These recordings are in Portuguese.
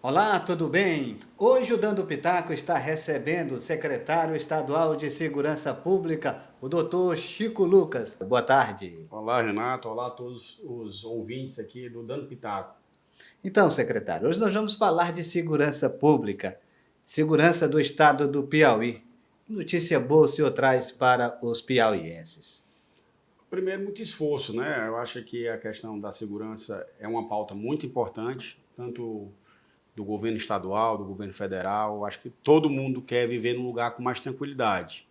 Olá, tudo bem? Hoje o Dando Pitaco está recebendo o secretário estadual de Segurança Pública, o doutor Chico Lucas. Boa tarde. Olá, Renato. Olá a todos os ouvintes aqui do Dando Pitaco. Então, secretário, hoje nós vamos falar de segurança pública, segurança do estado do Piauí. Que notícia boa o senhor traz para os piauienses? Primeiro, muito esforço, né? Eu acho que a questão da segurança é uma pauta muito importante, tanto do governo estadual, do governo federal. Eu acho que todo mundo quer viver num lugar com mais tranquilidade.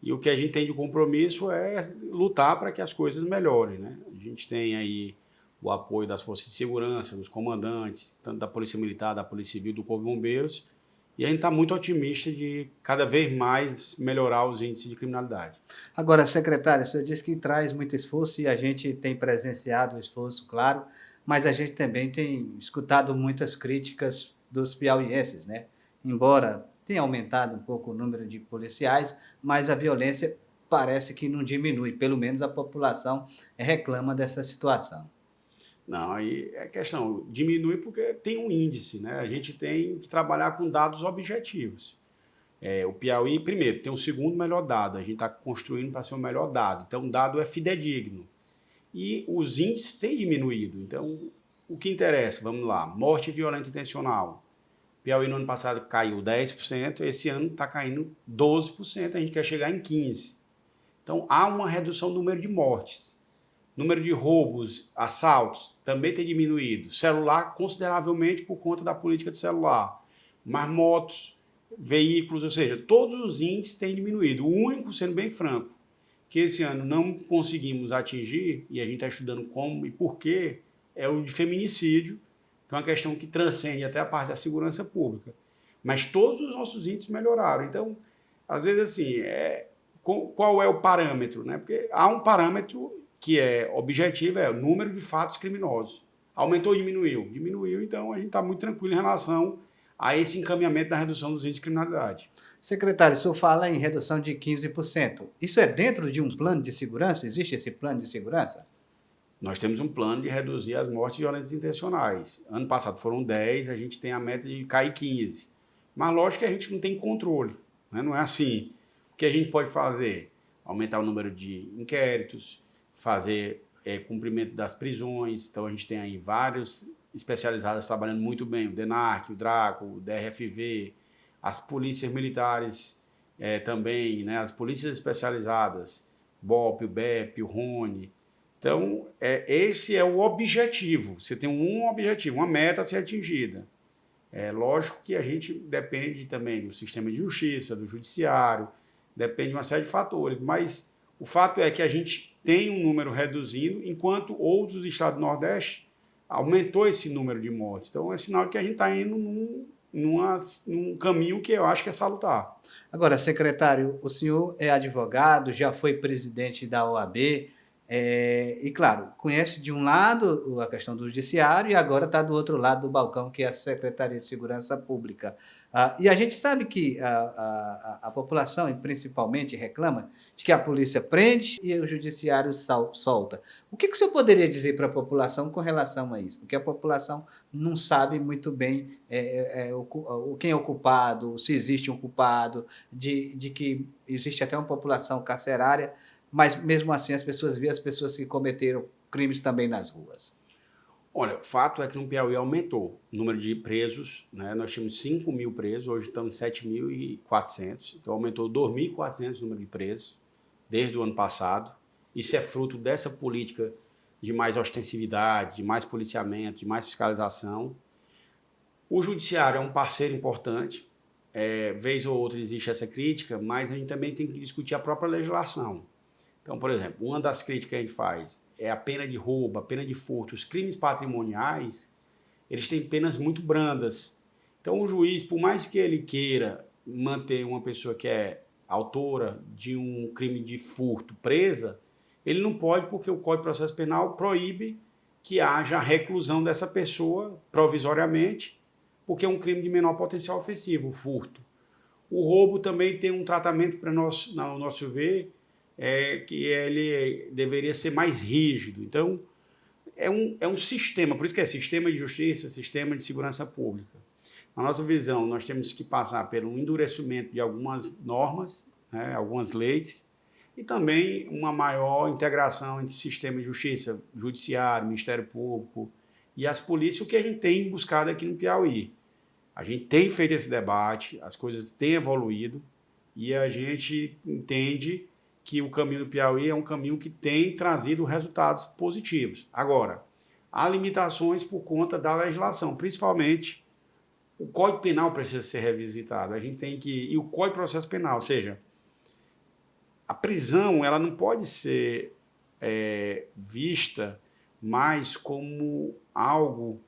E o que a gente tem de compromisso é lutar para que as coisas melhorem, né? A gente tem aí o apoio das forças de segurança, dos comandantes, tanto da Polícia Militar, da Polícia Civil, do Corpo de Bombeiros, e a gente está muito otimista de cada vez mais melhorar os índices de criminalidade. Agora, secretário, o senhor disse que traz muito esforço e a gente tem presenciado o esforço, claro, mas a gente também tem escutado muitas críticas dos piauienses, né? Embora tenha aumentado um pouco o número de policiais, mas a violência parece que não diminui, pelo menos a população reclama dessa situação. Não, aí é questão, diminui porque tem um índice, né? A gente tem que trabalhar com dados objetivos. O Piauí, primeiro, tem o segundo melhor dado, a gente está construindo para ser o melhor dado. Então, o dado é fidedigno. E os índices têm diminuído. Então, o que interessa, vamos lá, morte violenta intencional. Piauí no ano passado caiu 10%, esse ano está caindo 12%, a gente quer chegar em 15%. Então, há uma redução no número de mortes. Número de roubos, assaltos, também tem diminuído. Celular, consideravelmente por conta da política de celular. Mas motos, veículos, ou seja, todos os índices têm diminuído. O único, sendo bem franco, que esse ano não conseguimos atingir, e a gente está estudando como e por quê, é o de feminicídio, que é uma questão que transcende até a parte da segurança pública. Mas todos os nossos índices melhoraram. Então, às vezes, assim, qual é o parâmetro? Né? Porque há um parâmetro que é objetivo, é o número de fatos criminosos. Aumentou ou diminuiu? Diminuiu, então a gente está muito tranquilo em relação a esse encaminhamento da redução dos índices de criminalidade. Secretário, o senhor fala em redução de 15%. Isso é dentro de um plano de segurança? Existe esse plano de segurança? Nós temos um plano de reduzir as mortes violentas intencionais. Ano passado foram 10, a gente tem a meta de cair 15. Mas lógico que a gente não tem controle, né? Não é assim. O que a gente pode fazer? Aumentar o número de inquéritos, fazer cumprimento das prisões. Então a gente tem aí vários especializados trabalhando muito bem, o DENARC, o DRACO, o DRFV, as polícias militares também, né? As polícias especializadas, BOP, o BEP, o RONE. Então, esse é o objetivo. Você tem um objetivo, uma meta a ser atingida. É lógico que a gente depende também do sistema de justiça, do judiciário, depende de uma série de fatores, mas o fato é que a gente tem um número reduzindo, enquanto outros estados do Nordeste aumentou esse número de mortes. Então, é sinal que a gente está indo num caminho que eu acho que é salutar. Agora, secretário, o senhor é advogado, já foi presidente da OAB, e claro, conhece de um lado a questão do judiciário e agora está do outro lado do balcão, que é a Secretaria de Segurança Pública. E a gente sabe que a população, e principalmente, reclama de que a polícia prende e o judiciário solta. O que, que o senhor poderia dizer para a população com relação a isso? Porque a população não sabe muito bem quem é o culpado, se existe um culpado, de que existe até uma população carcerária, mas mesmo assim as pessoas veem as pessoas que cometeram crimes também nas ruas. Olha, o fato é que no Piauí aumentou o número de presos, né? Nós tínhamos 5 mil presos, hoje estamos em 7.400, então aumentou 2.400 o número de presos desde o ano passado. Isso é fruto dessa política de mais ostensividade, de mais policiamento, de mais fiscalização. O judiciário é um parceiro importante, vez ou outra existe essa crítica, mas a gente também tem que discutir a própria legislação. Então, por exemplo, uma das críticas que a gente faz é a pena de roubo, a pena de furto. Os crimes patrimoniais, eles têm penas muito brandas. Então, o juiz, por mais que ele queira manter uma pessoa que é autora de um crime de furto presa, ele não pode, porque o Código de Processo Penal proíbe que haja a reclusão dessa pessoa provisoriamente, porque é um crime de menor potencial ofensivo, o furto. O roubo também tem um tratamento, para nós, no nosso ver, que ele deveria ser mais rígido. Então, é um sistema, por isso que é sistema de justiça, sistema de segurança pública. Na nossa visão, nós temos que passar pelo endurecimento de algumas normas, né, algumas leis, e também uma maior integração entre sistema de justiça, judiciário, Ministério Público e as polícias, o que a gente tem buscado aqui no Piauí. A gente tem feito esse debate, as coisas têm evoluído e a gente entende que o caminho do Piauí é um caminho que tem trazido resultados positivos. Agora, há limitações por conta da legislação, principalmente o Código Penal precisa ser revisitado. A gente tem que... E o Código de Processo Penal, ou seja, a prisão ela não pode ser vista mais como algo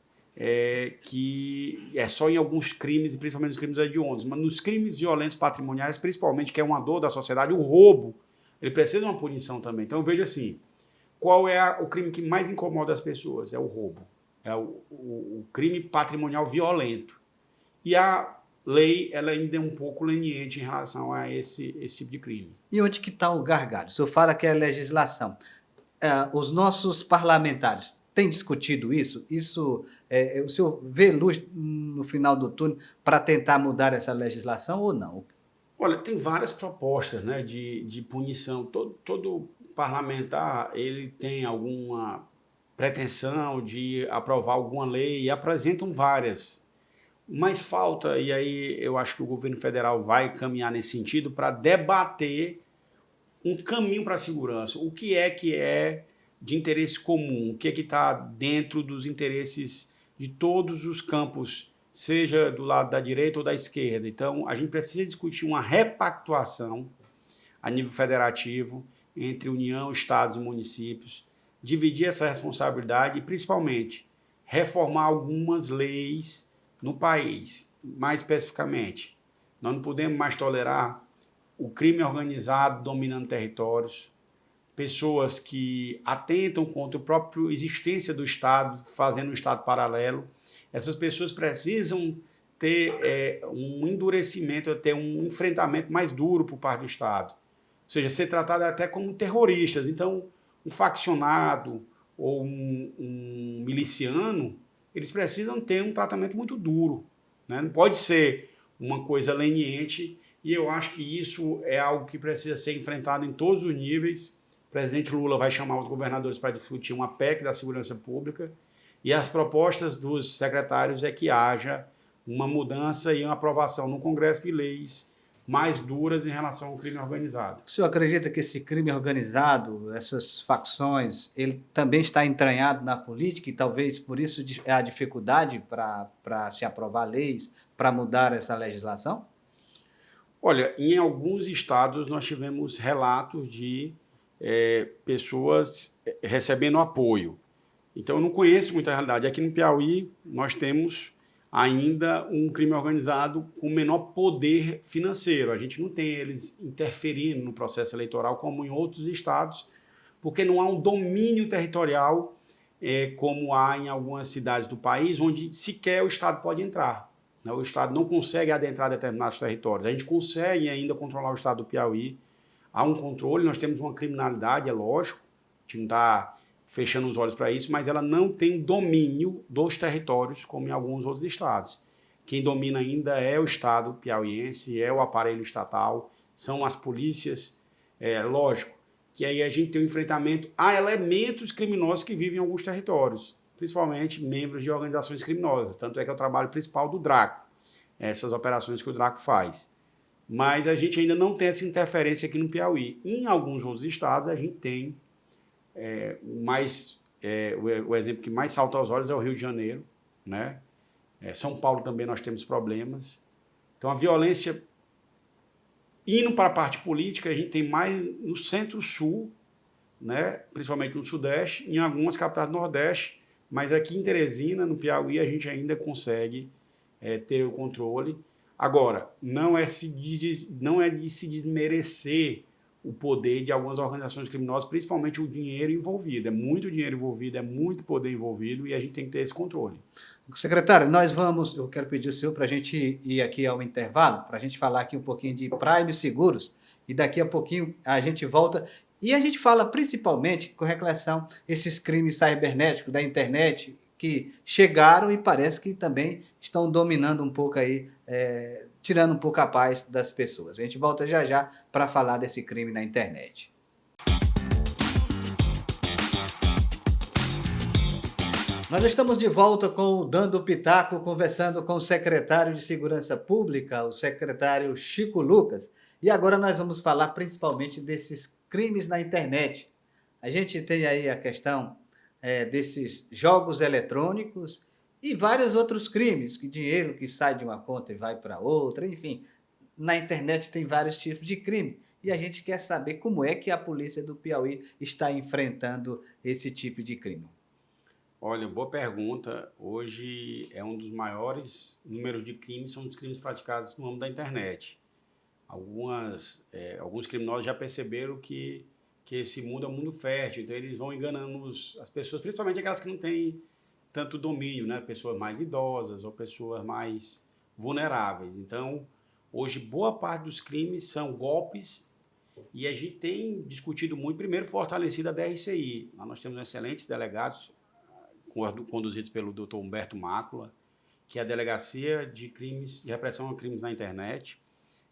que é só em alguns crimes, e principalmente nos crimes hediondos, mas nos crimes violentos patrimoniais, principalmente, que é uma dor da sociedade, o roubo, ele precisa de uma punição também. Então, eu vejo assim, qual é o crime que mais incomoda as pessoas? É o roubo. É o crime patrimonial violento. E a lei ela ainda é um pouco leniente em relação a esse tipo de crime. E onde que está o gargalo? O senhor fala que é a legislação. Os nossos parlamentares têm discutido isso? O senhor vê luz no final do túnel para tentar mudar essa legislação ou não? Olha, tem várias propostas, né, de punição. Todo parlamentar ele tem alguma pretensão de aprovar alguma lei e apresentam várias. Mas falta, e aí eu acho que o governo federal vai caminhar nesse sentido para debater um caminho para a segurança. O que é de interesse comum? O que está dentro dos interesses de todos os campos, seja do lado da direita ou da esquerda? Então, a gente precisa discutir uma repactuação a nível federativo entre União, Estados e municípios, dividir essa responsabilidade e, principalmente, reformar algumas leis no país. Mais especificamente, nós não podemos mais tolerar o crime organizado dominando territórios, pessoas que atentam contra a própria existência do Estado, fazendo um Estado paralelo. Essas pessoas precisam ter um endurecimento, ter um enfrentamento mais duro por parte do Estado. Ou seja, ser tratado até como terroristas. Então, um faccionado ou um miliciano, eles precisam ter um tratamento muito duro, né? Não pode ser uma coisa leniente, e eu acho que isso é algo que precisa ser enfrentado em todos os níveis. O presidente Lula vai chamar os governadores para discutir uma PEC da segurança pública, e as propostas dos secretários é que haja uma mudança e uma aprovação no Congresso de leis mais duras em relação ao crime organizado. O senhor acredita que esse crime organizado, essas facções, ele também está entranhado na política e talvez por isso é a dificuldade para se aprovar leis, para mudar essa legislação? Olha, em alguns estados nós tivemos relatos de pessoas recebendo apoio. Então eu não conheço muita realidade. Aqui no Piauí nós temos ainda um crime organizado com menor poder financeiro. A gente não tem eles interferindo no processo eleitoral como em outros estados, porque não há um domínio territorial como há em algumas cidades do país, onde sequer o Estado pode entrar. O Estado não consegue adentrar determinados territórios. A gente consegue ainda controlar o Estado do Piauí. Há um controle, nós temos uma criminalidade, é lógico, a gente não está fechando os olhos para isso, mas ela não tem domínio dos territórios, como em alguns outros estados. Quem domina ainda é o Estado piauiense, é o aparelho estatal, são as polícias. Lógico que aí a gente tem um enfrentamento a elementos criminosos que vivem em alguns territórios, principalmente membros de organizações criminosas. Tanto é que é o trabalho principal do DRACO, essas operações que o DRACO faz. Mas a gente ainda não tem essa interferência aqui no Piauí. Em alguns outros estados a gente tem o exemplo que mais salta aos olhos é o Rio de Janeiro, né? São Paulo também nós temos problemas. Então a violência indo para a parte política a gente tem mais no centro-sul, né? Principalmente no sudeste, em algumas capitais do nordeste, mas aqui em Teresina, no Piauí, a gente ainda consegue ter o controle. Agora, não é de se desmerecer o poder de algumas organizações criminosas, principalmente o dinheiro envolvido. É muito dinheiro envolvido, é muito poder envolvido e a gente tem que ter esse controle. Secretário, eu quero pedir ao senhor para a gente ir aqui ao intervalo, para a gente falar aqui um pouquinho de Prime Seguros, e daqui a pouquinho a gente volta e a gente fala principalmente com relação a esses crimes cibernéticos da internet, que chegaram e parece que também estão dominando um pouco aí, tirando um pouco a paz das pessoas. A gente volta já já para falar desse crime na internet. Nós estamos de volta com o Dando Pitaco, conversando com o secretário de Segurança Pública, o secretário Chico Lucas. E agora nós vamos falar principalmente desses crimes na internet. A gente tem aí a questão desses jogos eletrônicos e vários outros crimes, que dinheiro que sai de uma conta e vai para outra, enfim. Na internet tem vários tipos de crime. E a gente quer saber como é que a polícia do Piauí está enfrentando esse tipo de crime. Olha, boa pergunta. Hoje é um dos maiores números de crimes, são os crimes praticados no âmbito da internet. Alguns criminosos já perceberam que esse mundo é um mundo fértil, então eles vão enganando as pessoas, principalmente aquelas que não têm tanto domínio, né? Pessoas mais idosas ou pessoas mais vulneráveis. Então, hoje, boa parte dos crimes são golpes e a gente tem discutido muito, primeiro, fortalecido a DRCI. Lá nós temos excelentes delegados, conduzidos pelo Dr. Humberto Mácula, que é a Delegacia de Crimes, de Repressão a Crimes na Internet.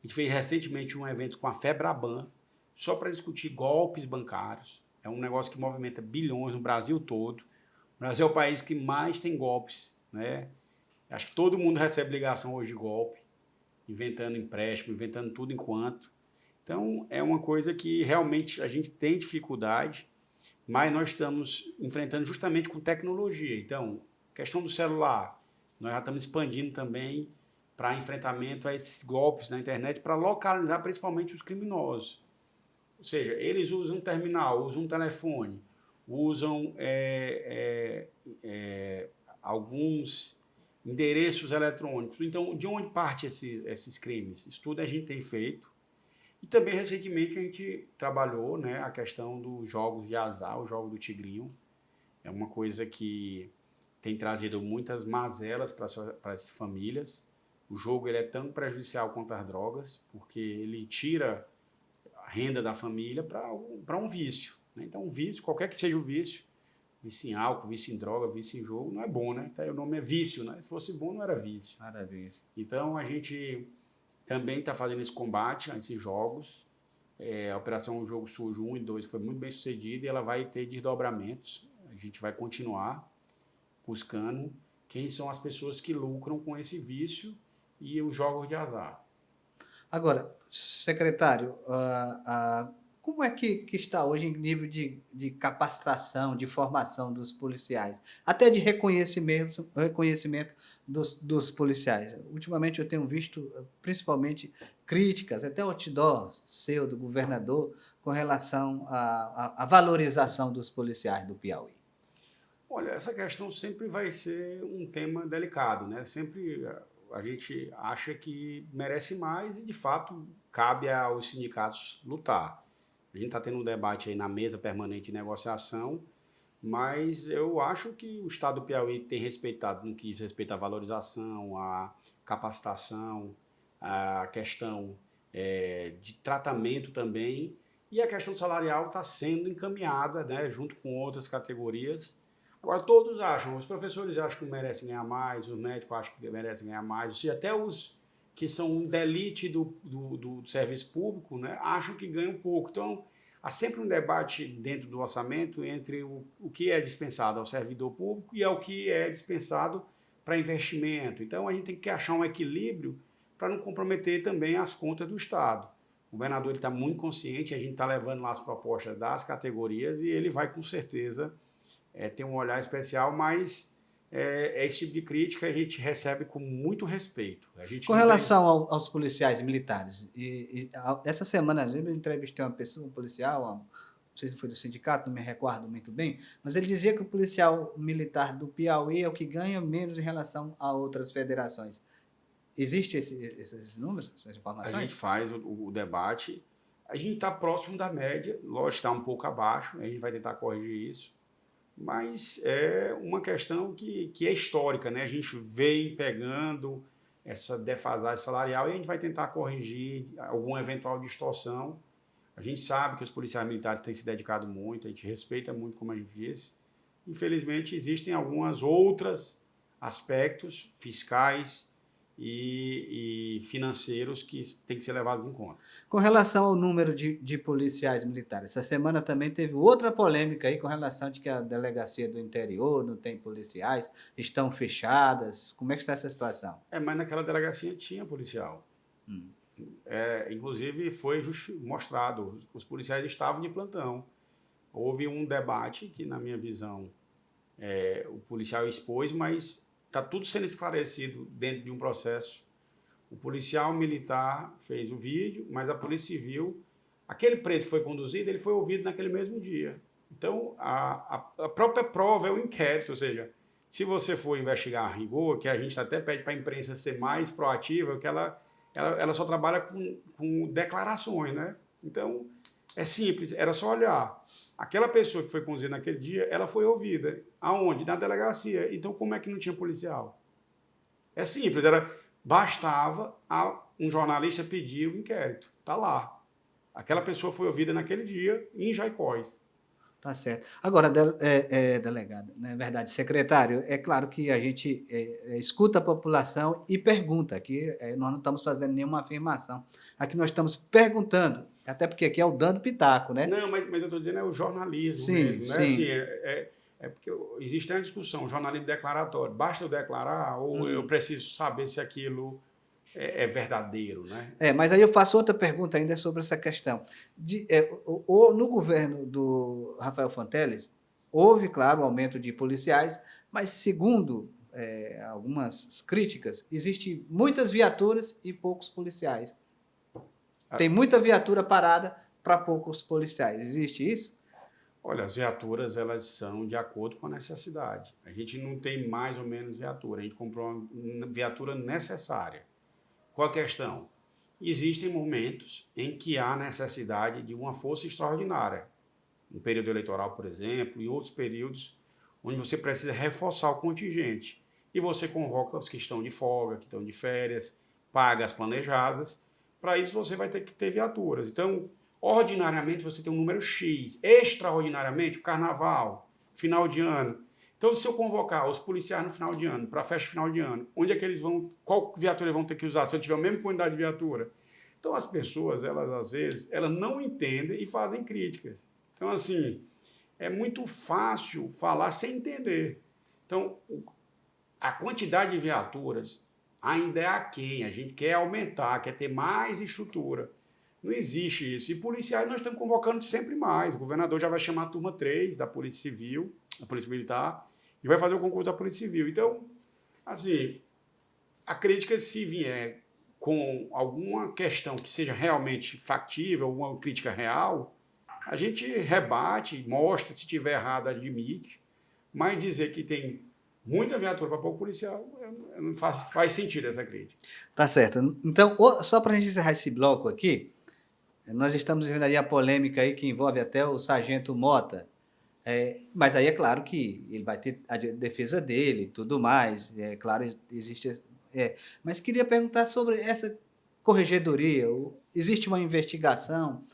A gente fez recentemente um evento com a FEBRABAN, só para discutir golpes bancários. É um negócio que movimenta bilhões no Brasil todo. O Brasil é o país que mais tem golpes, né? Acho que todo mundo recebe ligação hoje de golpe, inventando empréstimo, inventando tudo enquanto. Então, é uma coisa que realmente a gente tem dificuldade, mas nós estamos enfrentando justamente com tecnologia. Então, questão do celular, nós já estamos expandindo também para enfrentamento a esses golpes na internet, para localizar principalmente os criminosos. Ou seja, eles usam um terminal, usam um telefone, usam alguns endereços eletrônicos. Então, de onde parte esses crimes? Isso tudo a gente tem feito. E também, recentemente, a gente trabalhou, né, a questão dos jogos de azar, o jogo do Tigrinho. É uma coisa que tem trazido muitas mazelas para as famílias. O jogo ele é tão prejudicial quanto as drogas, porque ele tira a renda da família para um vício, né? Então, um vício, qualquer que seja o vício em álcool, vício em droga, vício em jogo, não é bom, né? Então, o nome é vício, né? Se fosse bom, não era vício. Maravilha. Então, a gente também está fazendo esse combate a esses jogos. A Operação Jogo Sujo 1 e 2 foi muito bem sucedida e ela vai ter desdobramentos. A gente vai continuar buscando quem são as pessoas que lucram com esse vício e os jogos de azar. Agora, secretário, como é que está hoje em nível de capacitação, de formação dos policiais? Até de reconhecimento dos policiais. Ultimamente eu tenho visto, principalmente, críticas, até outdoor seu, do governador, com relação à valorização dos policiais do Piauí. Olha, essa questão sempre vai ser um tema delicado, né? Sempre a gente acha que merece mais e, de fato, cabe aos sindicatos lutar. A gente está tendo um debate aí na mesa permanente de negociação, mas eu acho que o Estado do Piauí tem respeitado no que diz respeito à valorização, à capacitação, à questão de tratamento também, e a questão salarial está sendo encaminhada, né, junto com outras categorias. Agora, todos acham, os professores acham que merecem ganhar mais, os médicos acham que merecem ganhar mais, ou seja, até os que são da elite do serviço público, né, acham que ganham pouco. Então, há sempre um debate dentro do orçamento entre o que é dispensado ao servidor público e ao que é dispensado para investimento. Então, a gente tem que achar um equilíbrio para não comprometer também as contas do Estado. O governador está muito consciente, a gente está levando lá as propostas das categorias e ele vai, com certeza, ter um olhar especial, mas esse tipo de crítica a gente recebe com muito respeito. Com relação aos policiais militares, essa semana eu entrevistei um policial, não sei se foi do sindicato, não me recordo muito bem, mas ele dizia que o policial militar do Piauí é o que ganha menos em relação a outras federações. Existem esses números, essas informações? A gente faz o debate, a gente está próximo da média, lógico, está um pouco abaixo, a gente vai tentar corrigir isso, mas é uma questão que é histórica, né? A gente vem pegando essa defasagem salarial e a gente vai tentar corrigir alguma eventual distorção. A gente sabe que os policiais militares têm se dedicado muito, a gente respeita muito, como a gente disse, Infelizmente, existem alguns outros aspectos fiscais e financeiros que têm que ser levados em conta. Com relação ao número de policiais militares, essa semana também teve outra polêmica aí com relação de que a delegacia do interior não tem policiais, estão fechadas. Como é que está essa situação? Mas naquela delegacia tinha policial. Hum. Inclusive, foi mostrado, os policiais estavam de plantão. Houve um debate que, na minha visão, o policial expôs, mas está tudo sendo esclarecido dentro de um processo. O policial militar fez o vídeo, mas a Polícia Civil, aquele preso que foi conduzido, ele foi ouvido naquele mesmo dia. Então, a própria prova é o inquérito, ou seja, se você for investigar a rigor, que a gente até pede para a imprensa ser mais proativa, que ela só trabalha com declarações, né? Então, é simples, era só olhar. Aquela pessoa que foi conduzida naquele dia, ela foi ouvida. Aonde? Na delegacia. Então, como é que não tinha policial? É simples, bastava um jornalista pedir o inquérito. Está lá. Aquela pessoa foi ouvida naquele dia em Jaicós. Tá certo. Agora, delegado, na verdade, secretário, é claro que a gente escuta a população e pergunta. Aqui nós não estamos fazendo nenhuma afirmação. Aqui nós estamos perguntando, até porque aqui é o dando pitaco, né? Não, mas eu estou dizendo o jornalismo Sim, mesmo. sim. Né? Assim, porque existe uma discussão, o jornalismo declaratório. Basta eu declarar ou eu preciso saber se aquilo é verdadeiro, né? Mas aí eu faço outra pergunta ainda sobre essa questão. No governo do Rafael Fonteles, houve, claro, um aumento de policiais, mas segundo algumas críticas, existem muitas viaturas e poucos policiais. Tem muita viatura parada para poucos policiais. Existe isso? Olha, as viaturas, elas são de acordo com a necessidade. A gente não tem mais ou menos viatura, a gente comprou uma viatura necessária. Qual a questão? Existem momentos em que há necessidade de uma força extraordinária. No período eleitoral, por exemplo, e outros períodos onde você precisa reforçar o contingente. E você convoca os que estão de folga, que estão de férias, paga as planejadas. Para isso você vai ter que ter viaturas. Então, ordinariamente você tem um número X. Extraordinariamente, o carnaval, final de ano. Então, se eu convocar os policiais no final de ano, para a festa final de ano, onde é que eles vão, qual viatura eles vão ter que usar, se eu tiver a mesma quantidade de viatura? Então, as pessoas, elas às vezes, elas não entendem e fazem críticas. Então, assim, é muito fácil falar sem entender. Então, a quantidade de viaturas ainda é aquém, a gente quer aumentar, quer ter mais estrutura. Não existe isso. E policiais nós estamos convocando sempre mais. O governador já vai chamar a turma 3 da Polícia Civil, da Polícia Militar, e vai fazer o concurso da Polícia Civil. Então, assim, a crítica, se vier com alguma questão que seja realmente factível, alguma crítica real, a gente rebate, mostra, se tiver errado, admite, mas dizer que tem muita viatura para pouco policial, não faz sentido essa crítica. Tá certo. Então, só para a gente encerrar esse bloco aqui, nós estamos vendo aí a polêmica aí que envolve até o sargento Mota. Mas aí é claro que ele vai ter a defesa dele e tudo mais. É claro, existe. Mas queria perguntar sobre essa corregedoria. Existe uma investigação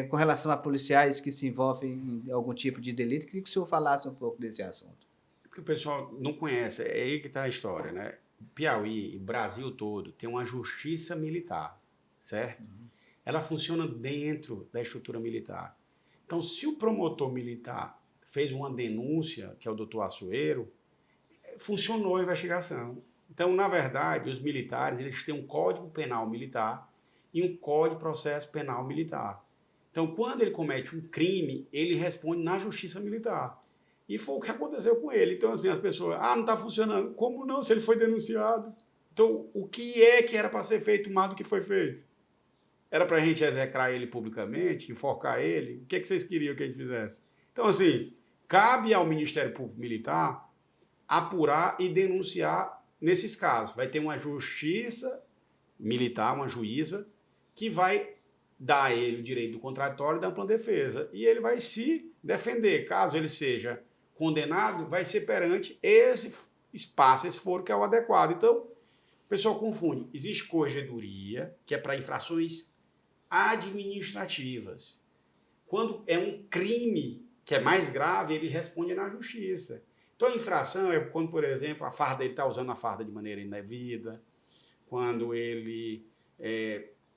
com relação a policiais que se envolvem em algum tipo de delito? Queria que o senhor falasse um pouco desse assunto. Porque o pessoal não conhece, é aí que está a história, né? Piauí, o Brasil todo, tem uma justiça militar, certo? Ela funciona dentro da estrutura militar. Então, se o promotor militar fez uma denúncia, que é o doutor Açoeiro, funcionou a investigação. Então, na verdade, os militares eles têm um Código Penal Militar e um Código de Processo Penal Militar. Então, quando ele comete um crime, ele responde na Justiça Militar. E foi o que aconteceu com ele. Então, assim, as pessoas, não está funcionando. Como não, se ele foi denunciado? Então, o que é que era para ser feito mais do que foi feito? Era para a gente execrar ele publicamente, enforcar ele? O que é que vocês queriam que a gente fizesse? Então, assim, cabe ao Ministério Público Militar apurar e denunciar nesses casos. Vai ter uma justiça militar, uma juíza, que vai dar a ele o direito do contraditório e da ampla defesa. E ele vai se defender. Caso ele seja condenado, vai ser perante esse espaço, esse foro que é o adequado. Então, o pessoal confunde. Existe corregedoria, que é para infrações administrativas. Quando é um crime que é mais grave, ele responde na justiça. Então, a infração é quando, por exemplo, ele está usando a farda de maneira indevida, quando ele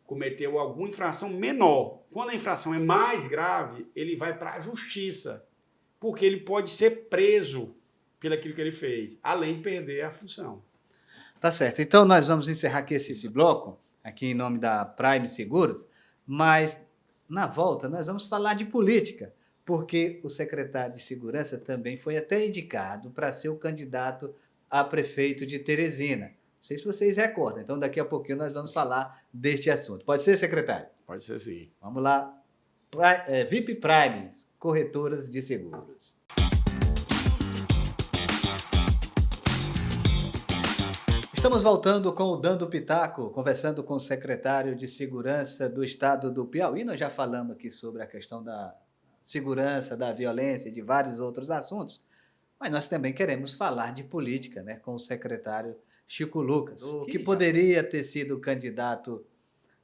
cometeu alguma infração menor. Quando a infração é mais grave, ele vai para a justiça, porque ele pode ser preso pelo aquilo que ele fez, além de perder a função. Tá certo. Então, nós vamos encerrar aqui esse bloco, aqui em nome da Prime Seguros, mas na volta nós vamos falar de política, porque o secretário de Segurança também foi até indicado para ser o candidato a prefeito de Teresina. Não sei se vocês recordam, então daqui a pouquinho nós vamos falar deste assunto. Pode ser, secretário? Pode ser sim. Vamos lá. VIP Prime, corretoras de seguros. Estamos voltando com o Dando Pitaco, conversando com o secretário de Segurança do Estado do Piauí. Nós já falamos aqui sobre a questão da segurança, da violência e de vários outros assuntos, mas nós também queremos falar de política, né, com o secretário Chico Lucas, que poderia ter sido candidato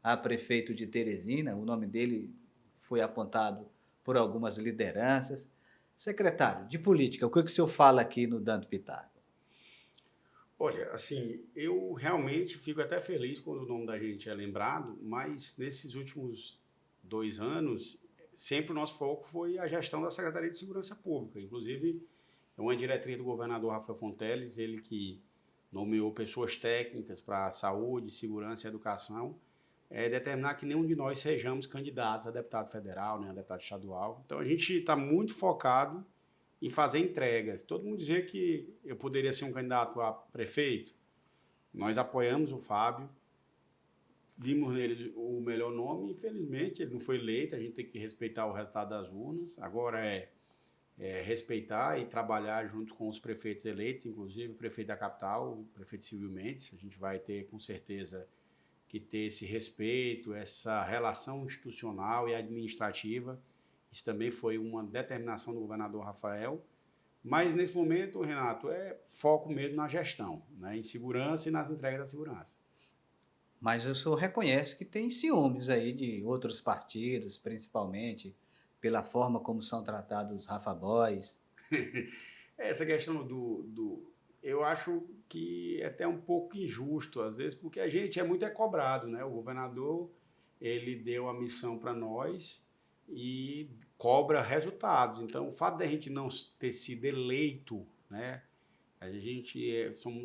a prefeito de Teresina. O nome dele foi apontado por algumas lideranças. Secretário de política, o que o senhor fala aqui no Dando Pitaco? Olha, assim, eu realmente fico até feliz quando o nome da gente é lembrado, mas nesses últimos 2 anos, sempre o nosso foco foi a gestão da Secretaria de Segurança Pública. Inclusive, é uma diretriz do governador Rafael Fonteles, ele que nomeou pessoas técnicas para a saúde, segurança e educação, determinar que nenhum de nós sejamos candidatos a deputado federal, nem a deputado estadual. Então, a gente está muito focado em fazer entregas. Todo mundo dizia que eu poderia ser um candidato a prefeito. Nós apoiamos o Fábio, vimos nele o melhor nome. Infelizmente, ele não foi eleito, a gente tem que respeitar o resultado das urnas. Agora é respeitar e trabalhar junto com os prefeitos eleitos, inclusive o prefeito da capital, o prefeito Silvio Mendes. A gente vai ter, com certeza, que ter esse respeito, essa relação institucional e administrativa. Isso também foi uma determinação do governador Rafael. Mas, nesse momento, Renato, é foco mesmo na gestão, né, em segurança e nas entregas da segurança. Mas o senhor reconhece que tem ciúmes aí de outros partidos, principalmente pela forma como são tratados os Rafa Boys. Essa questão eu acho que é até um pouco injusto, às vezes, porque a gente é muito cobrado, né? O governador, ele deu a missão para nós e cobra resultados. Então, o fato da gente não ter sido eleito, né,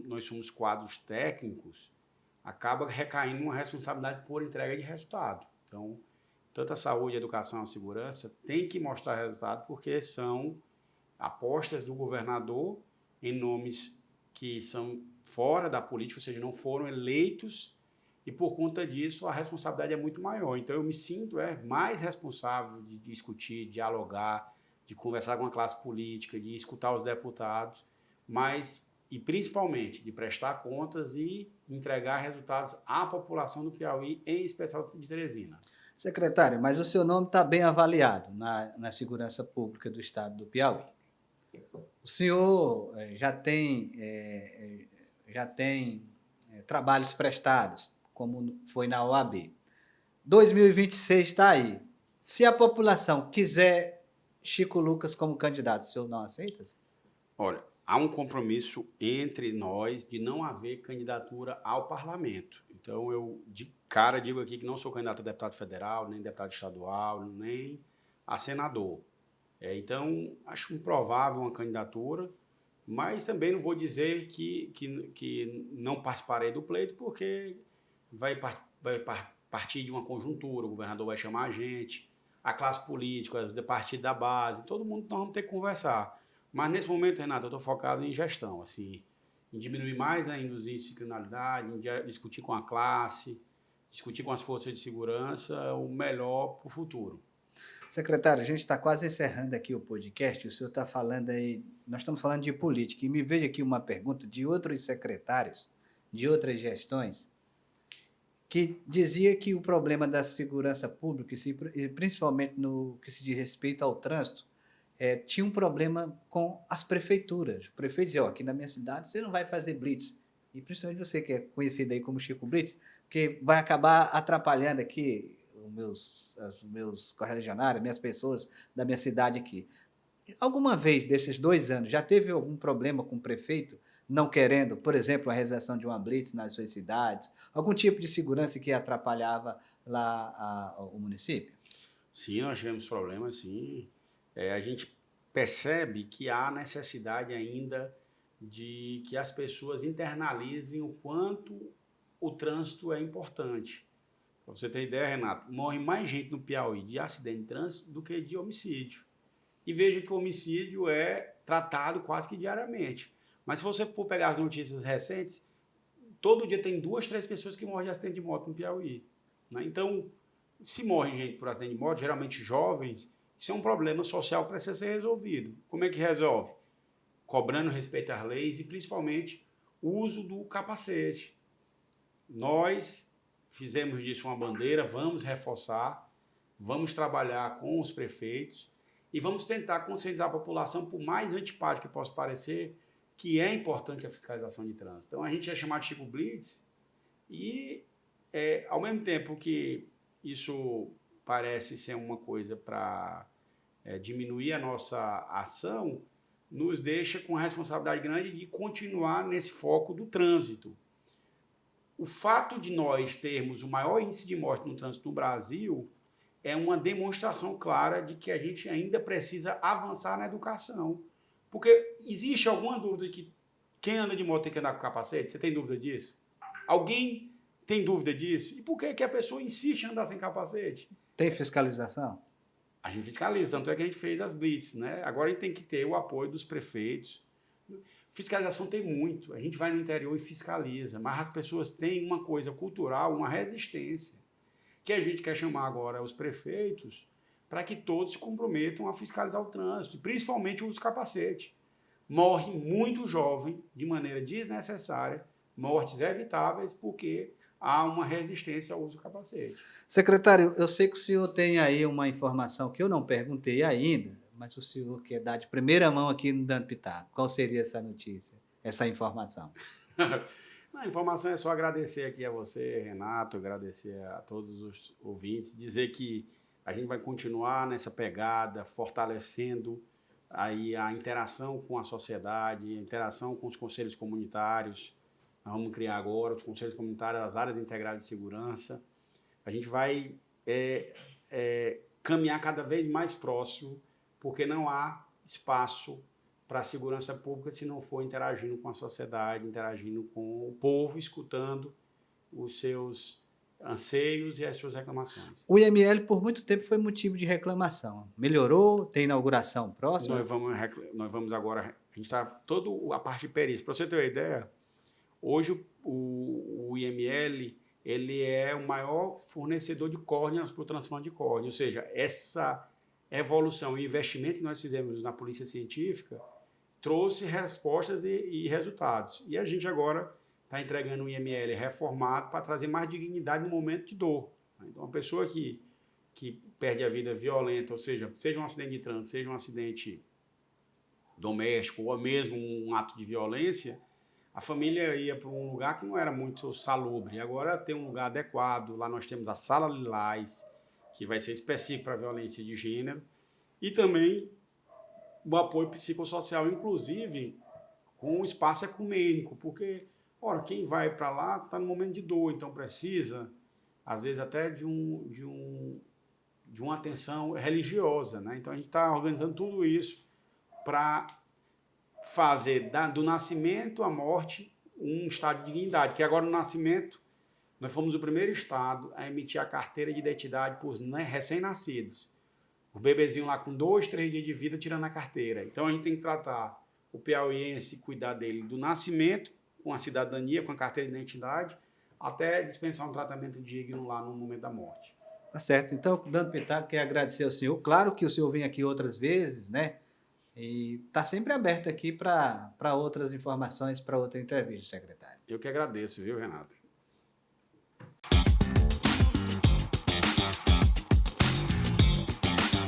nós somos quadros técnicos, acaba recaindo uma responsabilidade por entrega de resultado. Então, tanto a saúde, a educação, a segurança tem que mostrar resultado, porque são apostas do governador em nomes que são fora da política, ou seja, não foram eleitos, e por conta disso a responsabilidade é muito maior. Então eu me sinto mais responsável de discutir, dialogar, de conversar com a classe política, de escutar os deputados, e principalmente de prestar contas e entregar resultados à população do Piauí, em especial de Teresina. Secretário, mas o seu nome está bem avaliado na segurança pública do estado do Piauí. O senhor já tem trabalhos prestados, como foi na OAB. 2026 está aí. Se a população quiser Chico Lucas como candidato, o senhor não aceita? Olha, há um compromisso entre nós de não haver candidatura ao parlamento. Então, eu de cara digo aqui que não sou candidato a deputado federal, nem deputado estadual, nem a senador. Então, acho improvável uma candidatura, mas também não vou dizer que não participarei do pleito, porque vai partir de uma conjuntura, o governador vai chamar a gente, a classe política, a partir da base, todo mundo nós vamos ter que conversar. Mas nesse momento, Renato, eu estou focado em gestão, assim, em diminuir mais ainda os índices de criminalidade, em discutir com a classe, discutir com as forças de segurança o melhor para o futuro. Secretário, a gente está quase encerrando aqui o podcast, o senhor está falando aí, nós estamos falando de política, e me veio aqui uma pergunta de outros secretários, de outras gestões, que dizia que o problema da segurança pública, principalmente no que se diz respeito ao trânsito, tinha um problema com as prefeituras. O prefeito dizia, aqui na minha cidade você não vai fazer blitz, e principalmente você que é conhecido aí como Chico Blitz, porque vai acabar atrapalhando aqui os meus correligionários, minhas pessoas da minha cidade aqui. Alguma vez desses 2 anos, já teve algum problema com o prefeito não querendo, por exemplo, a realização de uma blitz nas suas cidades? Algum tipo de segurança que atrapalhava lá o município? Sim, nós tivemos problemas, sim. A gente percebe que há necessidade ainda de que as pessoas internalizem o quanto o trânsito é importante. Para você ter ideia, Renato, morre mais gente no Piauí de acidente de trânsito do que de homicídio. E veja que o homicídio é tratado quase que diariamente. Mas se você for pegar as notícias recentes, todo dia tem 2, 3 pessoas que morrem de acidente de moto no Piauí. Né? Então, se morre gente por acidente de moto, geralmente jovens, isso é um problema social que precisa ser resolvido. Como é que resolve? Cobrando respeito às leis e principalmente o uso do capacete. Nós fizemos disso uma bandeira, vamos reforçar, vamos trabalhar com os prefeitos e vamos tentar conscientizar a população, por mais antipático que possa parecer, que é importante a fiscalização de trânsito. Então a gente é chamado de Chico Blitz e, ao mesmo tempo que isso parece ser uma coisa para diminuir a nossa ação, nos deixa com a responsabilidade grande de continuar nesse foco do trânsito. O fato de nós termos o maior índice de morte no trânsito no Brasil é uma demonstração clara de que a gente ainda precisa avançar na educação. Porque existe alguma dúvida que quem anda de moto tem que andar com capacete? Você tem dúvida disso? Alguém tem dúvida disso? E por que a pessoa insiste em andar sem capacete? Tem fiscalização? A gente fiscaliza, tanto é que a gente fez as blitz, né? Agora a gente tem que ter o apoio dos prefeitos. Fiscalização tem muito, a gente vai no interior e fiscaliza, mas as pessoas têm uma coisa cultural, uma resistência, que a gente quer chamar agora os prefeitos para que todos se comprometam a fiscalizar o trânsito, principalmente o uso do capacete. Morre muito jovem, de maneira desnecessária, mortes evitáveis porque há uma resistência ao uso do capacete. Secretário, eu sei que o senhor tem aí uma informação que eu não perguntei ainda, mas o senhor quer dar de primeira mão aqui no Dando Pitaco. Qual seria essa notícia, essa informação? A informação é só agradecer aqui a você, Renato, agradecer a todos os ouvintes, dizer que a gente vai continuar nessa pegada, fortalecendo aí a interação com a sociedade, a interação com os conselhos comunitários. Nós vamos criar agora os conselhos comunitários, as áreas integradas de segurança. A gente vai caminhar cada vez mais próximo, porque não há espaço para a segurança pública se não for interagindo com a sociedade, interagindo com o povo, escutando os seus anseios e as suas reclamações. O IML por muito tempo foi motivo de reclamação. Melhorou? Tem inauguração próxima? Nós vamos agora, a gente está toda a parte de perícia. Para você ter uma ideia, hoje o IML ele é o maior fornecedor de córneas para o transplante de córnea, ou seja, essa evolução e investimento que nós fizemos na polícia científica trouxe respostas e resultados. E a gente agora está entregando um IML reformado para trazer mais dignidade no momento de dor. Então, uma pessoa que perde a vida violenta, ou seja um acidente de trânsito, seja um acidente doméstico ou mesmo um ato de violência, a família ia para um lugar que não era muito salubre. Agora tem um lugar adequado. Lá nós temos a Sala Lilás, que vai ser específico para a violência de gênero, e também o apoio psicossocial, inclusive com um espaço ecumênico, porque, ora, quem vai para lá está no momento de dor, então precisa, às vezes, até de uma atenção religiosa, né? Então a gente está organizando tudo isso para fazer do nascimento à morte um estado de dignidade, que agora no nascimento nós fomos o primeiro estado a emitir a carteira de identidade para os recém-nascidos. O bebezinho lá com 2, 3 dias de vida tirando a carteira. Então a gente tem que tratar o piauiense, cuidar dele do nascimento, com a cidadania, com a carteira de identidade, até dispensar um tratamento digno lá no momento da morte. Tá certo. Então, Dando Pitaco, quer agradecer ao senhor. Claro que o senhor vem aqui outras vezes, né? E está sempre aberto aqui para outras informações, para outra entrevista, secretário. Eu que agradeço, viu, Renato?